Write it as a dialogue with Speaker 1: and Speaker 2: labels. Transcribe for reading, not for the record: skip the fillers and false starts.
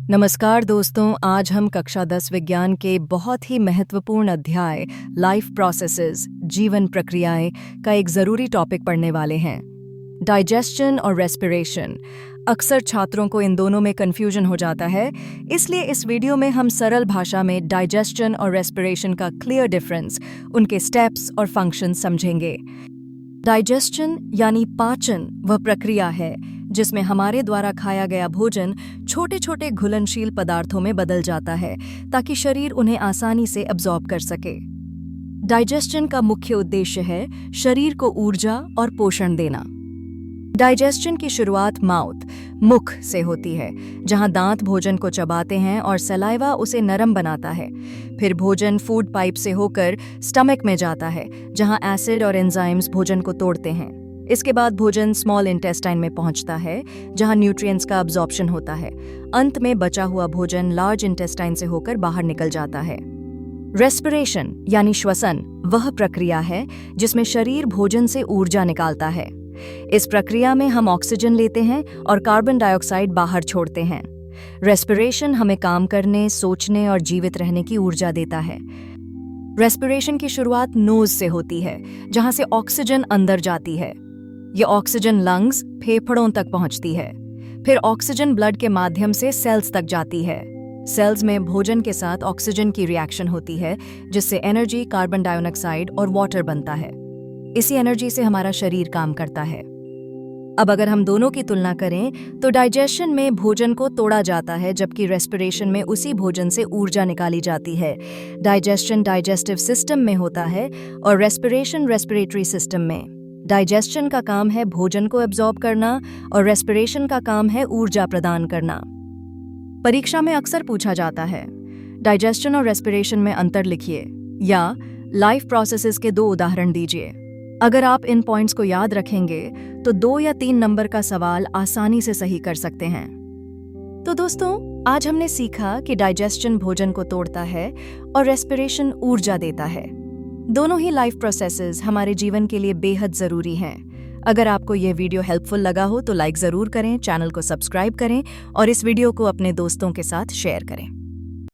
Speaker 1: नमस्कार दोस्तों, आज हम कक्षा 10 विज्ञान के बहुत ही महत्वपूर्ण अध्याय लाइफ प्रोसेसेस जीवन प्रक्रियाएं का एक ज़रूरी टॉपिक पढ़ने वाले हैं। डाइजेशन और रेस्पिरेशन। अक्सर छात्रों को इन दोनों में कन्फ्यूजन हो जाता है, इसलिए इस वीडियो में हम सरल भाषा में डाइजेशन और रेस्पिरेशन का क्लियर डिफरेंस, उनके स्टेप्स और फंक्शन समझेंगे। डाइजेशन यानी पाचन वह प्रक्रिया है जिसमें हमारे द्वारा खाया गया भोजन छोटे छोटे घुलनशील पदार्थों में बदल जाता है ताकि शरीर उन्हें आसानी से अब्जॉर्ब कर सके। डाइजेशन का मुख्य उद्देश्य है शरीर को ऊर्जा और पोषण देना। डाइजेशन की शुरुआत मुख से होती है, जहां दांत भोजन को चबाते हैं और सलाइवा उसे नरम बनाता है। फिर भोजन फूड पाइप से होकर स्टमक में जाता है, जहां एसिड और एंजाइम्स भोजन को तोड़ते हैं। इसके बाद भोजन स्मॉल इंटेस्टाइन में पहुंचता है, जहां न्यूट्रिएंट्स का अब्जॉर्प्शन होता है। अंत में बचा हुआ भोजन लार्ज इंटेस्टाइन से होकर बाहर निकल जाता है। रेस्पिरेशन यानी श्वसन वह प्रक्रिया है जिसमें शरीर भोजन से ऊर्जा निकालता है। इस प्रक्रिया में हम ऑक्सीजन लेते हैं और कार्बन डाइऑक्साइड बाहर छोड़ते हैं। रेस्पिरेशन हमें काम करने, सोचने और जीवित रहने की ऊर्जा देता है। रेस्पिरेशन की शुरुआत नोज से होती है, जहां से ऑक्सीजन अंदर जाती है। ये ऑक्सीजन लंग्स, फेफड़ों तक पहुंचती है। फिर ऑक्सीजन ब्लड के माध्यम से सेल्स तक जाती है। सेल्स में भोजन के साथ ऑक्सीजन की रिएक्शन होती है, जिससे एनर्जी, कार्बन डाइऑक्साइड और वाटर बनता है। इसी एनर्जी से हमारा शरीर काम करता है। अब अगर हम दोनों की तुलना करें तो डाइजेशन में भोजन को तोड़ा जाता है, जबकि रेस्पिरेशन में उसी भोजन से ऊर्जा निकाली जाती है। डाइजेशन डाइजेस्टिव सिस्टम में होता है और रेस्पिरेशन रेस्पिरेटरी सिस्टम में। डाइजेशन का काम है भोजन को एब्जॉर्ब करना और रेस्पिरेशन का काम है ऊर्जा प्रदान करना। परीक्षा में अक्सर पूछा जाता है, डाइजेशन और रेस्पिरेशन में अंतर लिखिए या लाइफ प्रोसेसेस के 2 उदाहरण दीजिए। अगर आप इन पॉइंट्स को याद रखेंगे तो 2 या 3 नंबर का सवाल आसानी से सही कर सकते हैं। तो दोस्तों, आज हमने सीखा कि डाइजेशन भोजन को तोड़ता है और रेस्पिरेशन ऊर्जा देता है। दोनों ही लाइफ प्रोसेसेस हमारे जीवन के लिए बेहद ज़रूरी हैं। अगर आपको यह वीडियो हेल्पफुल लगा हो तो लाइक ज़रूर करें, चैनल को सब्सक्राइब करें और इस वीडियो को अपने दोस्तों के साथ शेयर करें।